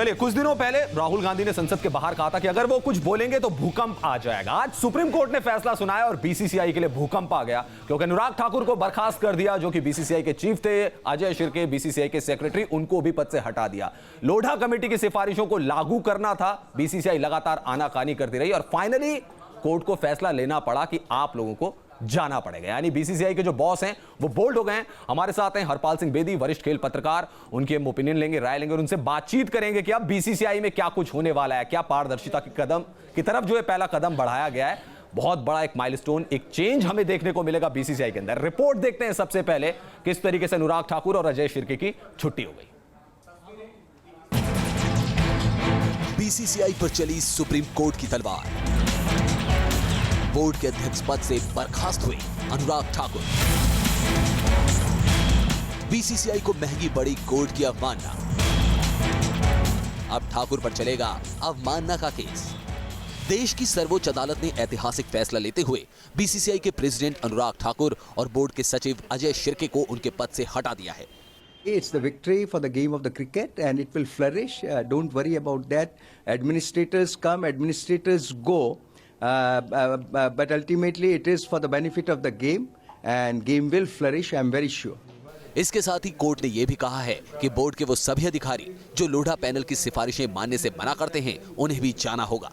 चलिए, कुछ दिनों पहले राहुल गांधी ने संसद के बाहर कहा था कि अगर वो कुछ बोलेंगे तो भूकंप आ जाएगा। आज सुप्रीम कोर्ट ने फैसला सुनाया और बीसीसीआई के लिए भूकंप आ गया, क्योंकि अनुराग ठाकुर को बर्खास्त कर दिया, जो कि बीसीसीआई के चीफ थे। अजय शिर्के बीसीसीआई के सेक्रेटरी, उनको भी पद से हटा दिया। लोढ़ा कमेटी की सिफारिशों को लागू करना था, बीसीसीआई लगातार आनाकानी करती रही और फाइनली कोर्ट को फैसला लेना पड़ा कि आप लोगों को जाना पड़ेगा। यानी बीसीसीआई के जो बॉस हैं वो बोल्ड हो गए हैं। हमारे साथ हैं हरपाल सिंह बेदी, वरिष्ठ खेल पत्रकार। उनके हम ओपिनियन लेंगे, राय लेंगे और उनसे बातचीत करेंगे कि अब बीसीसीआई में क्या कुछ होने वाला है, क्या पारदर्शिता की कदम की तरफ जो है पहला कदम बढ़ाया गया है। बहुत बड़ा एक माइलस्टोन, एक चेंज हमें देखने को मिलेगा बीसीसीआई के अंदर। रिपोर्ट देखते हैं सबसे पहले किस तरीके से अनुराग ठाकुर और अजय शिर्के की छुट्टी हो गई। बीसीसीआई पर चली सुप्रीम कोर्ट की तलवार। बोर्ड के अध्यक्ष पद से बर्खास्त हुए अनुराग ठाकुर। बीसीसीआई को महंगी पड़ी कोर्ट की अवमानना। अब ठाकुर पर चलेगा अवमानना का केस। देश की सर्वोच्च अदालत ने ऐतिहासिक फैसला लेते हुए बीसीसीआई के प्रेसिडेंट अनुराग ठाकुर और बोर्ड के सचिव अजय शिर्के को उनके पद से हटा दिया है। It's the victory for the game of the cricket and it will flourish. Don't worry about that. Administrators come, administrators go. But ultimately it is for the benefit of the game and game will flourish, I'm very sure. इसके साथ ही court ने यह भी कहा है कि board के वो सभी अधिकारी जो लोढ़ा पैनल की सिफारिशें मानने से मना करते हैं, उन्हें भी जाना होगा।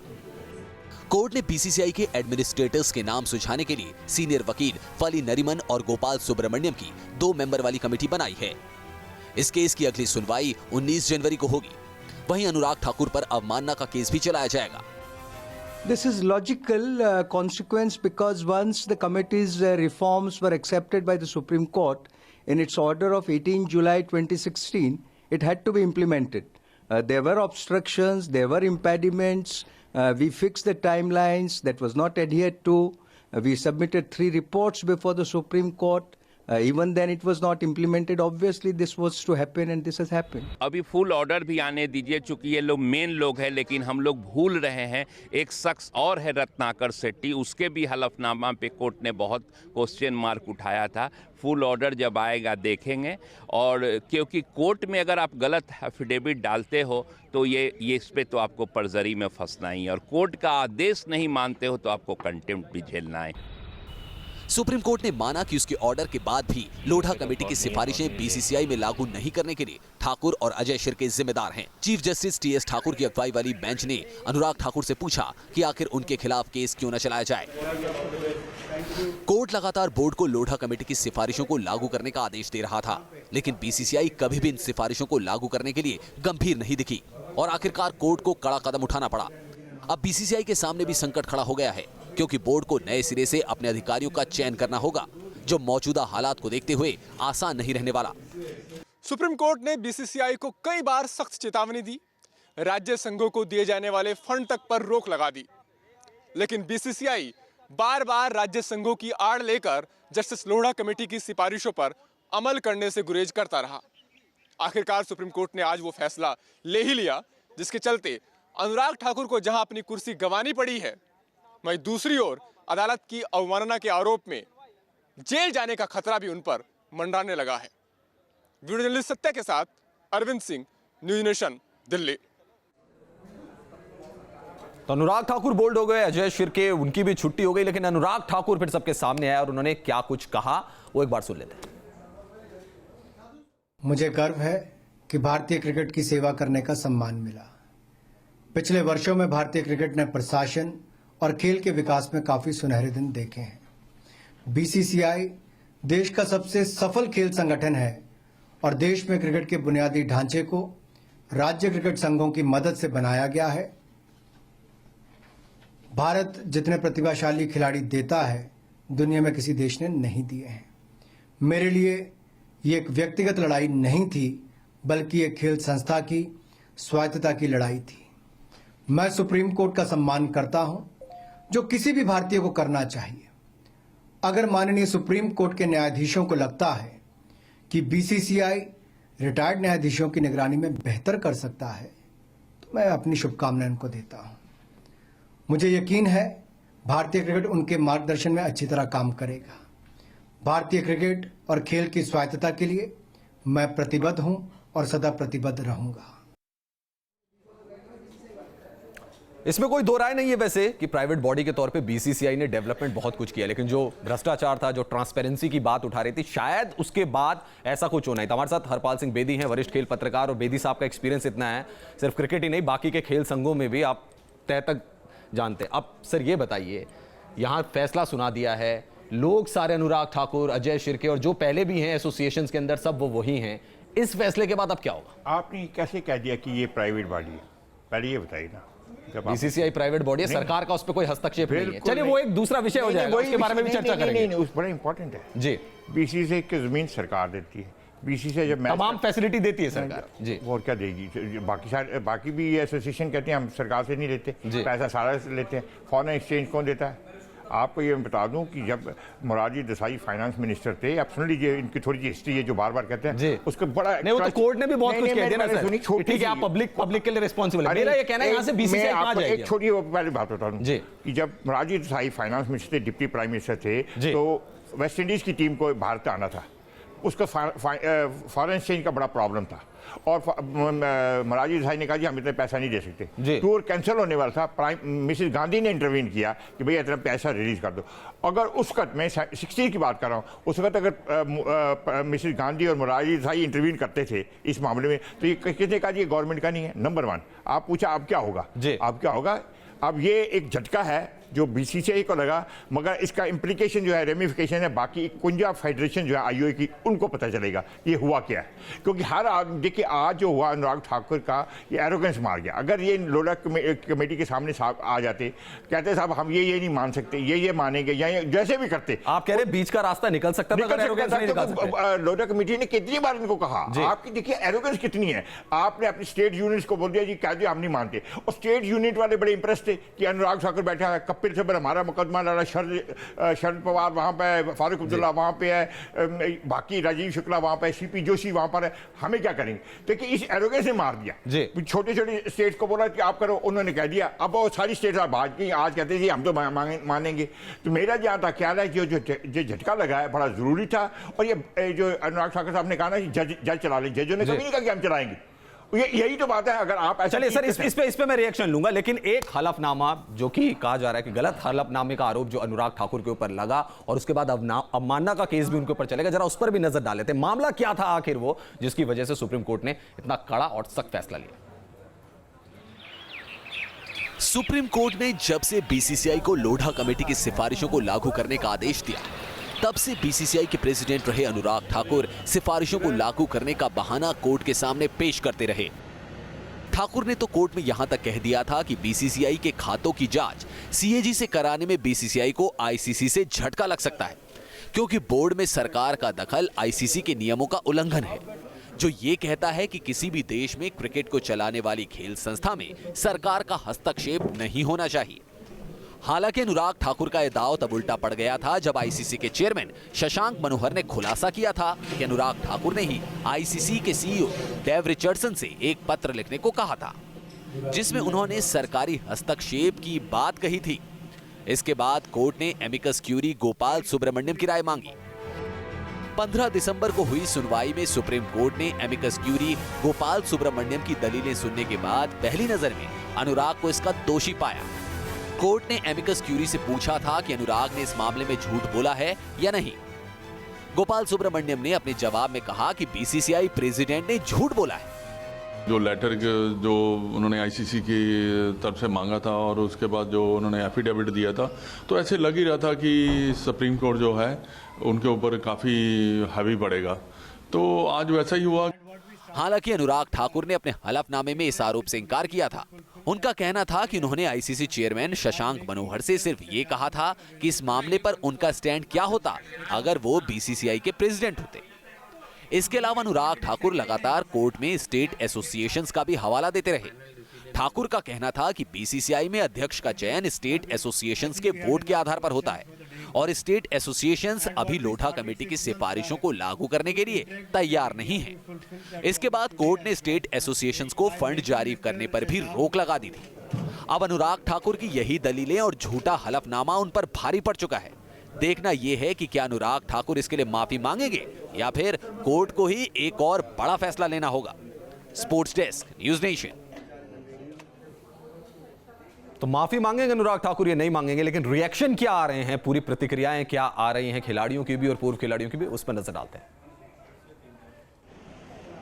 कोर्ट ने बीसीसीआई के एडमिनिस्ट्रेटर्स के नाम सुझाने के लिए सीनियर वकील फली नरीमन और गोपाल सुब्रमण्यम की 2 मेंबर वाली कमेटी बनाई है। इस केस की अगली सुनवाई 19 जनवरी को होगी। वहीं अनुराग ठाकुर पर अवमानना का केस भी चलाया जाएगा। This is logical consequence because once the committee's reforms were accepted by the Supreme Court in its order of 18 July 2016, it had to be implemented. There were obstructions, there were impediments. We fixed the timelines that was not adhered to. We submitted 3 reports before the Supreme Court. Even then it was not implemented. Obviously this was to happen and this has happened. अभी full order भी आने दीजिए, चूंकि ये लोग main लोग हैं, लेकिन हम लोग भूल रहे हैं एक शख्स और है रत्नाकर शेट्टी, उसके भी हलफनामा पे कोर्ट ने बहुत क्वेश्चन मार्क उठाया था। फुल ऑर्डर जब आएगा देखेंगे, और क्योंकि कोर्ट में अगर आप गलत एफिडेविट डालते हो तो ये इस पे तो आपको परजरी में फंसना ही है, और कोर्ट का आदेश नहीं मानते हो तो आपको कंटेम्प्ट भी झेलना है। सुप्रीम कोर्ट ने माना कि उसके ऑर्डर के बाद भी लोढ़ा कमेटी की सिफारिशें बीसीसीआई में लागू नहीं करने के लिए ठाकुर और अजय शिर्के जिम्मेदार हैं। चीफ जस्टिस टीएस ठाकुर की अगुवाई वाली बेंच ने अनुराग ठाकुर से पूछा कि आखिर उनके खिलाफ केस क्यों न चलाया जाए। कोर्ट लगातार बोर्ड को लोढ़ा कमेटी की सिफारिशों को लागू करने का आदेश दे रहा था, लेकिन बीसीसीआई कभी भी इन सिफारिशों को लागू करने के लिए गंभीर नहीं दिखी और आखिरकार कोर्ट को कड़ा कदम उठाना पड़ा। अब बीसीसीआई के सामने भी संकट खड़ा हो गया है, क्योंकि बोर्ड को नए सिरे से अपने अधिकारियों का चयन करना होगा, जो मौजूदा हालात को देखते हुए आसान नहीं रहने वाला। सुप्रीम कोर्ट ने बीसीसीआई को कई बार सख्त चेतावनी दी, राज्य संघों को दिए जाने वाले फंड तक पर रोक लगा दी, लेकिन बीसीसीआई बार बार राज्य संघों की आड़ लेकर जस्टिस लोढ़ा कमेटी की सिफारिशों पर अमल करने से गुरेज करता रहा। आखिरकार सुप्रीम कोर्ट ने आज वो फैसला ले ही लिया, जिसके चलते अनुराग ठाकुर को जहां अपनी कुर्सी गंवानी पड़ी है, वहीं दूसरी ओर अदालत की अवमानना के आरोप में जेल जाने का खतरा भी उन पर मंडराने लगा है। वीडियो जर्नलिस्ट सत्या के साथ अरविंद सिंह, न्यूज नेशन, दिल्ली। तो अनुराग ठाकुर बोल्ड हो गए, अजय शिर्के उनकी भी छुट्टी हो गई, लेकिन अनुराग ठाकुर फिर सबके सामने आए और उन्होंने क्या कुछ कहा वो एक बार सुन लेते हैं। मुझे गर्व है कि भारतीय क्रिकेट की सेवा करने का सम्मान मिला। पिछले वर्षों में भारतीय क्रिकेट ने प्रशासन और खेल के विकास में काफी सुनहरे दिन देखे हैं। बीसीसीआई देश का सबसे सफल खेल संगठन है और देश में क्रिकेट के बुनियादी ढांचे को राज्य क्रिकेट संघों की मदद से बनाया गया है। भारत जितने प्रतिभाशाली खिलाड़ी देता है, दुनिया में किसी देश ने नहीं दिए हैं। मेरे लिए ये एक व्यक्तिगत लड़ाई नहीं थी, बल्कि एक खेल संस्था की स्वायत्तता की लड़ाई थी। मैं सुप्रीम कोर्ट का सम्मान करता हूं, जो किसी भी भारतीय को करना चाहिए। अगर माननीय सुप्रीम कोर्ट के न्यायाधीशों को लगता है कि बीसीसीआई रिटायर्ड न्यायाधीशों की निगरानी में बेहतर कर सकता है, तो मैं अपनी शुभकामनाएं उनको देता हूं। मुझे यकीन है भारतीय क्रिकेट उनके मार्गदर्शन में अच्छी तरह काम करेगा। भारतीय क्रिकेट और खेल की स्वायत्तता के लिए मैं प्रतिबद्ध हूं और सदा प्रतिबद्ध रहूंगा। इसमें कोई दो राय नहीं है वैसे कि प्राइवेट बॉडी के तौर पे बीसीसीआई ने डेवलपमेंट बहुत कुछ किया, लेकिन जो भ्रष्टाचार था, जो ट्रांसपेरेंसी की बात उठा रही थी, शायद उसके बाद ऐसा कुछ होना ही था। हमारे साथ हरपाल सिंह बेदी हैं, वरिष्ठ खेल पत्रकार, और बेदी साहब का एक्सपीरियंस इतना है, सिर्फ क्रिकेट ही नहीं बाकी के खेल संघों में भी आप तय तक जानते हैं। अब सर ये बताइए, यहाँ फैसला सुना दिया है, लोग सारे अनुराग ठाकुर, अजय शिर्के और जो पहले भी हैं एसोसिएशन के अंदर, सब वो वही हैं। इस फैसले के बाद अब क्या होगा? आपने कैसे कह दिया कि ये प्राइवेट बॉडी है? पहले ये बताइए ना। बीसीसीआई प्राइवेट बॉडी है, सरकार का उस पर कोई हस्तक्षेप नहीं है। बिल्कुल चलिए वो एक दूसरा विषय हो जाएगा, उसके बारे में भी चर्चा करेंगे। नहीं, उस बड़ा इंपॉर्टेंट है जी। बीसीसीआई की जमीन सरकार देती है, बीसीसीआई जब तमाम फैसिलिटी देती है सरकार जी। और क्या देगी? बाकी भी एसोसिएशन कहते हैं हम सरकार से नहीं लेते, पैसा सारा से लेते हैं। फॉरेन एक्सचेंज कौन देता है? आपको ये बता दूं कि जब मोरारजी देसाई फाइनेंस मिनिस्टर थे, आप सुन लीजिए, इनकी थोड़ी सी हिस्ट्री है जो बार बार कहते हैं, उसको बड़ा नहीं, वो तो कोर्ट ने भी बहुत कुछ कह दिया ना सर। ठीक है, आप पब्लिक के लिए रिस्पांसिबल है। मेरा ये कहना है यहाँ से बीसीसीआई कहां जाएगी? एक छोटी पहले बात बता दूं कि जब मोरारजी देसाई फाइनेंस मिनिस्टर थे, डिप्टी प्राइम मिनिस्टर थे, तो वेस्ट इंडीज की टीम को भारत आना था, उसका फॉरेन एक्सचेंज का बड़ा प्रॉब्लम था, और मोरारजी देसाई ने कहा जी हम इतना पैसा नहीं दे सकते, टूर कैंसिल होने वाला था। मिसेस गांधी ने इंटरवीन किया कि भैया इतना पैसा रिलीज कर दो। अगर उस वक्त मैं 60 की बात कर रहा हूँ, उस वक्त अगर मिसेस गांधी और मोरारजी देसाई इंटरवीन करते थे इस मामले में, तो ये किसने कहा जी गवर्नमेंट का नहीं है? नंबर 1। आप पूछा अब क्या होगा? अब क्या होगा? अब ये एक झटका है जो बीसीसीआई को लगा, मगर इसका इम्प्लीकेशन जो है, रेमिफिकेशन है बाकी कुंजा फेडरेशन जो है आईओए की, उनको पता चलेगा ये हुआ क्या है। क्योंकि हर आदमी देखिए, आज जो हुआ अनुराग ठाकुर का, ये एरोगेंस मार गया। अगर ये लोढ़ा कमेटी के सामने साहब आ जाते, कहते साहब हम ये नहीं मान सकते, ये मानेंगे, या जैसे भी करते, आप कह रहे बीच का रास्ता निकल सकता था। लोढ़ा कमेटी ने कितनी बार इनको कहा, आपकी देखिए एरोगेंस कितनी है। आपने अपनी स्टेट यूनिट्स को बोल दिया जी कह दिया हम नहीं मानते, और स्टेट यूनिट वाले बड़े इंप्रेस थे कि अनुराग ठाकुर बैठा है, कपिल सिब्बल हमारा मुकदमा लड़ा, शरद पवार वहाँ पे है, फारूक अब्दुल्ला वहाँ पे है, बाकी राजीव शुक्ला वहाँ पे, सीपी जोशी वहाँ पर है, हमें क्या करेंगे? देखिए इस एरोगेंस ने मार दिया। छोटे छोटे स्टेट को बोला कि आप करो, उन्होंने कह दिया। अब वो सारी स्टेट भाज गई, आज कहते हैं जी हम तो मानेंगे। तो मेरा जहाँ तक ख्याल है कि जो झटका लगा है बड़ा जरूरी था, और ये जो अनुराग ठाकुर साहब ने कहा ना जज चला लें, जजों ने कभी नहीं कहा कि हम चलाएंगे। यही तो बात है। अगर आप चलिए सर इस पे मैं रिएक्शन लूंगा, लेकिन एक हलफनामा जो कि कहा जा रहा है कि गलत हलफनामे का आरोप जो अनुराग ठाकुर के ऊपर लगा, और उसके बाद अवमानना का केस भी उनके ऊपर चलेगा, जरा उस पर भी नजर डाल लेते हैं। मामला क्या था आखिर वो, जिसकी वजह से सुप्रीम कोर्ट ने इतना कड़ा और सख्त फैसला लिया? सुप्रीम कोर्ट ने जब से बीसीसीआई को लोढ़ा कमेटी की सिफारिशों को लागू करने का आदेश दिया, तब से बीसीसीआई के प्रेसिडेंट रहे अनुराग ठाकुर सिफारिशों को लागू करने का बहाना कोर्ट के सामने पेश करते रहे। ठाकुर ने तो कोर्ट में यहां तक कह दिया था कि बीसीसीआई के खातों की जांच सीएजी से कराने में बीसीसीआई को आईसीसी से झटका लग सकता है, क्योंकि बोर्ड में सरकार का दखल आईसीसी के नियमों का उल्लंघन है, जो ये कहता है कि किसी भी देश में क्रिकेट को चलाने वाली खेल संस्था में सरकार का हस्तक्षेप नहीं होना चाहिए। हालांकि अनुराग ठाकुर का यह दांव तब उल्टा पड़ गया था जब आईसीसी के चेयरमैन शशांक मनोहर ने खुलासा किया था कि अनुराग ठाकुर ने ही आईसीसी के सीईओ डेव रिचर्डसन से एक पत्र लिखने को कहा था, जिसमें उन्होंने सरकारी हस्तक्षेप की बात कही थी। इसके बाद कोर्ट ने एमिकस क्यूरी गोपाल सुब्रमण्यम की राय मांगी। 15 दिसंबर को हुई सुनवाई में सुप्रीम कोर्ट ने एमिकस क्यूरी गोपाल सुब्रमण्यम की दलीलें सुनने के बाद पहली नजर में अनुराग को इसका दोषी पाया। कोर्ट ने एमिकस क्यूरी से पूछा था कि अनुराग ने इस मामले में झूठ बोला है या नहीं। गोपाल सुब्रमण्यम ने अपने जवाब में कहा कि बीसीसीआई प्रेसिडेंट ने झूठ बोला है। जो लेटर जो उन्होंने आईसीसी की तरफ से मांगा था और उसके बाद जो उन्होंने एफिडेविट दिया था, तो ऐसे लग ही रहा था कि सुप्रीम कोर्ट जो है उनके ऊपर काफ़ी हैवी पड़ेगा, तो आज वैसा ही हुआ। हालांकि अनुराग ठाकुर ने अपने हलफनामे में इस आरोप से इनकार किया था। उनका कहना था कि उन्होंने आईसीसी चेयरमैन शशांक मनोहर से सिर्फ ये कहा था कि इस मामले पर उनका स्टैंड क्या होता अगर वो बीसीसीआई के प्रेसिडेंट होते। इसके अलावा अनुराग ठाकुर लगातार कोर्ट में स्टेट एसोसिएशंस का भी हवाला देते रहे। ठाकुर का कहना था कि बीसीसीआई में अध्यक्ष का चयन स्टेट एसोसिएशंस के वोट के आधार पर होता है, और स्टेट एसोसिएशंस अभी लोढ़ा कमेटी की सिफारिशों को लागू करने के लिए तैयार नहीं है। इसके बाद कोर्ट ने स्टेट एसोसिएशंस को फंड जारी करने पर भी रोक लगा दी थी। अब अनुराग ठाकुर की यही दलीलें और झूठा हलफनामा उन पर भारी पड़ चुका है। देखना यह है कि क्या अनुराग ठाकुर इसके लिए माफी मांगेंगे या फिर कोर्ट को ही एक और बड़ा फैसला लेना होगा। Sports desk, news nation. तो माफी मांगेंगे अनुराग ठाकुर, ये नहीं मांगेंगे, लेकिन रिएक्शन क्या आ रहे हैं, पूरी प्रतिक्रियाएं क्या आ रही हैं खिलाड़ियों की भी और पूर्व खिलाड़ियों की भी, उस पर नजर डालते हैं।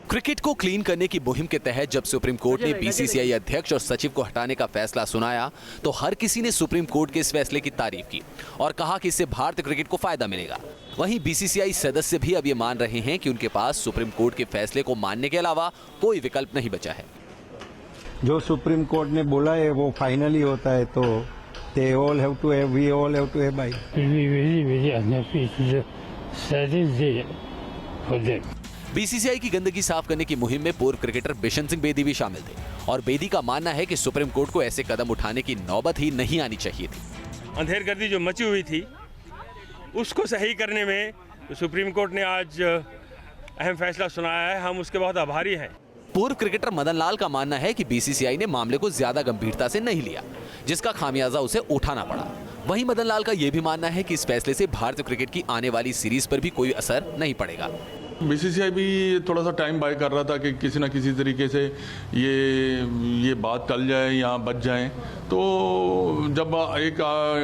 क्रिकेट को क्लीन करने की मुहिम के तहत जब सुप्रीम कोर्ट ने बीसीसीआई अध्यक्ष और सचिव को हटाने का फैसला सुनाया तो हर किसी ने सुप्रीम कोर्ट के इस फैसले की तारीफ की और कहा कि इससे भारतीय क्रिकेट को फायदा मिलेगा। वहीं बीसीसीआई सदस्य भी अब ये मान रहे हैं कि उनके पास सुप्रीम कोर्ट के फैसले को मानने के अलावा कोई विकल्प नहीं बचा है। जो सुप्रीम कोर्ट ने बोला है वो फाइनली होता है, तो we all have to abide. BCCI की गंदगी साफ करने की मुहिम में पूर्व क्रिकेटर बिशन सिंह बेदी भी शामिल थे और बेदी का मानना है कि सुप्रीम कोर्ट को ऐसे कदम उठाने की नौबत ही नहीं आनी चाहिए थी। अंधेरगर्दी जो मची हुई थी उसको सही करने में सुप्रीम कोर्ट ने आज अहम फैसला सुनाया है, हम उसके बहुत आभारी हैं। पूर्व क्रिकेटर मदन लाल का मानना है कि बीसीसीआई ने मामले को ज्यादा गंभीरता से नहीं लिया, जिसका खामियाजा उसे उठाना पड़ा। वहीं मदन लाल का यह भी मानना है कि इस फैसले से भारतीय क्रिकेट की आने वाली सीरीज पर भी कोई असर नहीं पड़ेगा। बीसीसीआई भी थोड़ा सा टाइम बाय कर रहा था कि किसी ना किसी तरीके से ये बात टल जाए या बच जाए। तो जब एक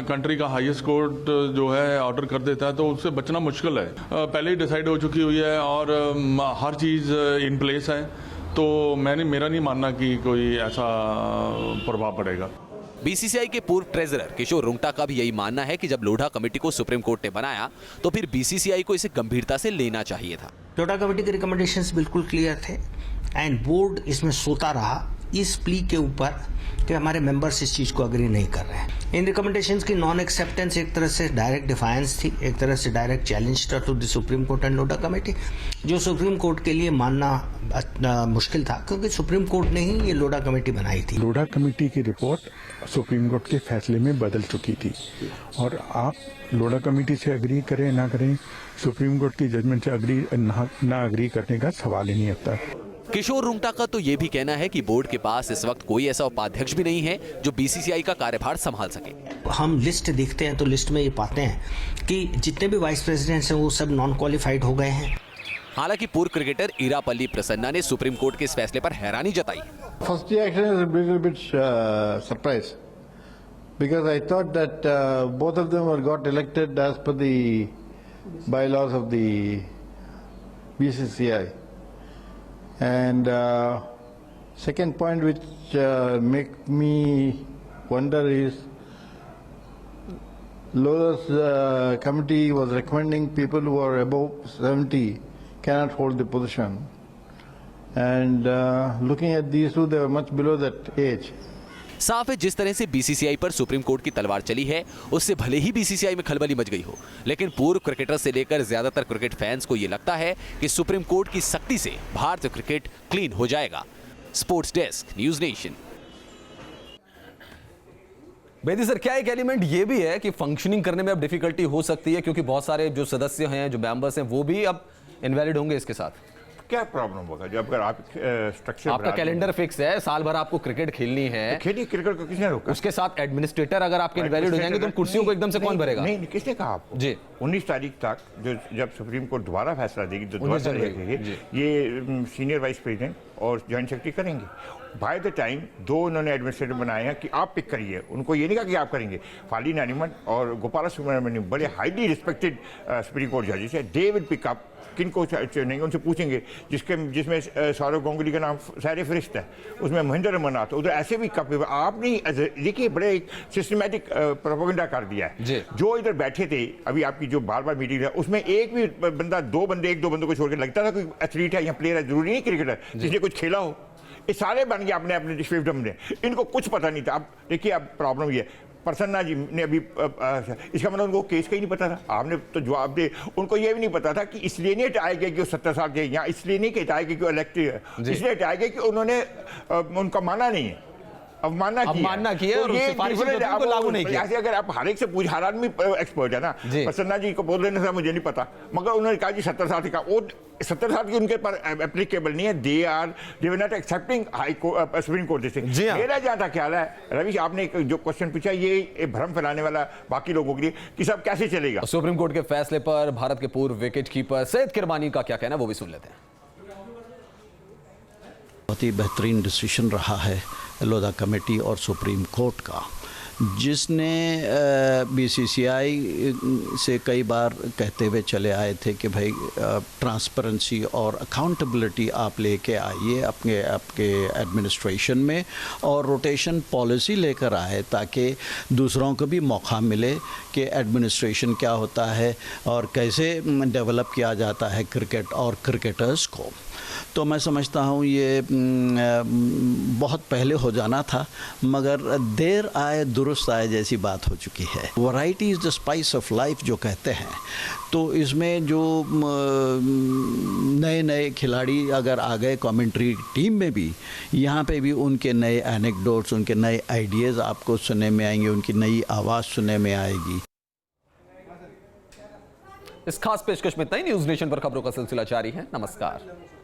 कंट्री का हाईएस्ट कोर्ट जो है ऑर्डर कर देता है तो उससे बचना मुश्किल है। पहले ही डिसाइड हो चुकी हुई है और हर चीज़ इन प्लेस है, तो मेरा नहीं मानना कि कोई ऐसा प्रभाव पड़ेगा। बीसीसीआई के पूर्व ट्रेजरर किशोर रुंगटा का भी यही मानना है कि जब लोढ़ा कमेटी को सुप्रीम कोर्ट ने बनाया तो फिर बीसीसीआई को इसे गंभीरता से लेना चाहिए था। लोढ़ा कमेटी के रिकमेंडेशंस बिल्कुल क्लियर थे एंड बोर्ड इसमें सोता रहा इस प्ली के ऊपर कि हमारे मेंबर्स इस चीज को अग्री नहीं कर रहे हैं। इन रिकमेंडेशंस की नॉन एक्सेप्टेंस एक तरह से डायरेक्ट डिफायंस थी, एक तरह से डायरेक्ट चैलेंज था to the Supreme Court and Lodha committee, जो सुप्रीम कोर्ट के लिए मानना मुश्किल था क्योंकि सुप्रीम कोर्ट ने ही ये लोढ़ा कमेटी बनाई थी। लोढ़ा कमेटी की रिपोर्ट सुप्रीम कोर्ट के फैसले में बदल चुकी थी और आप लोढ़ा कमेटी से अग्री करें ना करें, सुप्रीम कोर्ट की जजमेंट से अग्री ना अग्री करने का सवाल ही नहीं आता। किशोर रुंगटा का तो ये भी कहना है कि बोर्ड के पास इस वक्त कोई ऐसा उपाध्यक्ष भी नहीं है जो बीसीसीआई का कार्यभार संभाल सके। हम लिस्ट देखते हैं तो लिस्ट में ये पाते हैं कि जितने भी वाइस प्रेसिडेंट्स हैं वो सब नॉन क्वालिफाइड हो गए हैं। हालांकि पूर्व क्रिकेटर ईरापल्ली प्रसन्ना ने सुप्रीम कोर्ट के इस फैसले पर हैरानी जताई। First reaction is a little bit surprise because I thought that both of them were got elected as per the bylaws of the BCCI. And second point which make me wonder is Lola's committee was recommending people who are above 70 cannot hold the position. And looking at these two, they were much below that age. साफ है जिस तरह से BCCI पर supreme court की तलवार चली है उससे भले ही बीसीसीआई में खलबली मच गई हो, लेकिन पूर्व क्रिकेटर से लेकर ज्यादातर क्रिकेट फैंस को यह लगता है कि सुप्रीम कोर्ट की सख्ती से भारतीय क्रिकेट क्लीन हो जाएगा। Sports desk, news nation. Bedi sir, क्या एक एलिमेंट ये भी है कि फंक्शनिंग करने में अब डिफिकल्टी हो सकती है क्योंकि बहुत सारे जो सदस्य हैं, जो मेंबर्स हैं, वो भी अब इनवैलिड होंगे इसके साथ? क्या प्रॉब्लम होगा जब अगर आप स्ट्रक्चर, आपका कैलेंडर फिक्स है, साल भर आपको क्रिकेट खेलनी है, खेली क्रिकेट को किसने रोका? उसके साथ एडमिनिस्ट्रेटर अगर आपके इनवैलिड हो जाएंगे तो कुर्सियों को एकदम से कौन भरेगा? नहीं, किसने कहा आपको? जी 19 तारीख तक जो जब सुप्रीम कोर्ट दोबारा फैसला देगी तो दोबारा ये सीनियर वाइस प्रेसिडेंट और ज्वाइंट सेक्रेटरी करेंगे। बाय द टाइम दो उन्होंने एडमिनिस्ट्रेटर बनाए हैं कि आप पिक करिए, उनको ये नहीं कहा कि आप करेंगे। फाली नारिमन और गोपाला सुब्रमण्यम बड़े हाईली रिस्पेक्टेड सुप्रीम कोर्ट जजेस है, दे विल पिक अप किनको चुनेंगे, उनसे पूछेंगे जिसमें सौरव गांगुली का नाम सारे फरिश्त है, उसमें महेंद्र रमनाथ, उधर ऐसे भी कप आप नहीं देखिए बड़े एक सिस्टमैटिक प्रोपेगेंडा कर दिया है। जो इधर बैठे थे अभी आपकी जो बार मीटिंग है उसमें एक भी बंदा एक दो बंदों को छोड़ के लगता था कोई एथलीट है या प्लेयर है, जरूरी नहीं क्रिकेटर जिसने कुछ खेला हो, ये सारे बन गए अपने अपने स्विफ्टम ने, इनको कुछ पता नहीं था। अब देखिए अब प्रॉब्लम ये प्रसन्ना जी ने अभी इसका मतलब उनको केस का ही नहीं पता था, आपने तो जवाब दे, उनको ये भी नहीं पता था कि इसलिए नहीं हटाया गया कि वो 70 साल के, या इसलिए नहीं कि हटाया गया कि वो इलेक्टेड है, इसलिए हटाया गया कि उन्होंने उनका माना नहीं है, अब मानना किया और ये लागू नहीं किया। ऐसे अगर आप हर एक से पूछ, हर आदमी एक्सपर्ट है ना, प्रसन्ना जी को बोल देने से मुझे नहीं पता, मगर उन्होंने कहा जी 70 साल का, वो 70 साल की उनके पर एप्लीकेबल नहीं है, they were not accepting high court supreme court जैसे। मेरा जहाँ तक ख्याल है रवि, आपने जो क्वेश्चन पूछा ये भ्रम फैलाने वाला बाकी लोगों के लिए कि सब कैसे चलेगा। सुप्रीम कोर्ट के फैसले पर भारत के पूर्व विकेट कीपर सैयद किरमानी का क्या कहना, वो भी सुन लेते हैं। बहुत ही बेहतरीन डिसीजन रहा है लोढ़ा कमेटी और सुप्रीम कोर्ट का। जिसने बीसीसीआई से कई बार कहते हुए चले आए थे कि भाई ट्रांसपेरेंसी और अकाउंटेबिलिटी आप लेके आइए अपने आपके एडमिनिस्ट्रेशन में, और रोटेशन पॉलिसी लेकर आए ताकि दूसरों को भी मौका मिले कि एडमिनिस्ट्रेशन क्या होता है और कैसे डेवलप किया जाता है क्रिकेट और क्रिकेटर्स को। तो मैं समझता हूँ ये बहुत पहले हो जाना था, मगर देर आए दुरुस्त आए जैसी बात हो चुकी है। Variety is the spice of life जो कहते हैं, तो इसमें जो नए नए खिलाड़ी अगर आ गए कमेंट्री टीम में भी, यहाँ पे भी उनके नए एनेक्डोट्स, उनके नए आइडियाज़ आपको सुनने में आएंगे, उनकी नई आवाज़ सुनने में आएगी। इस खास पेशकश में इतना ही। न्यूज़ नेशन पर खबरों का सिलसिला जारी है। नमस्कार।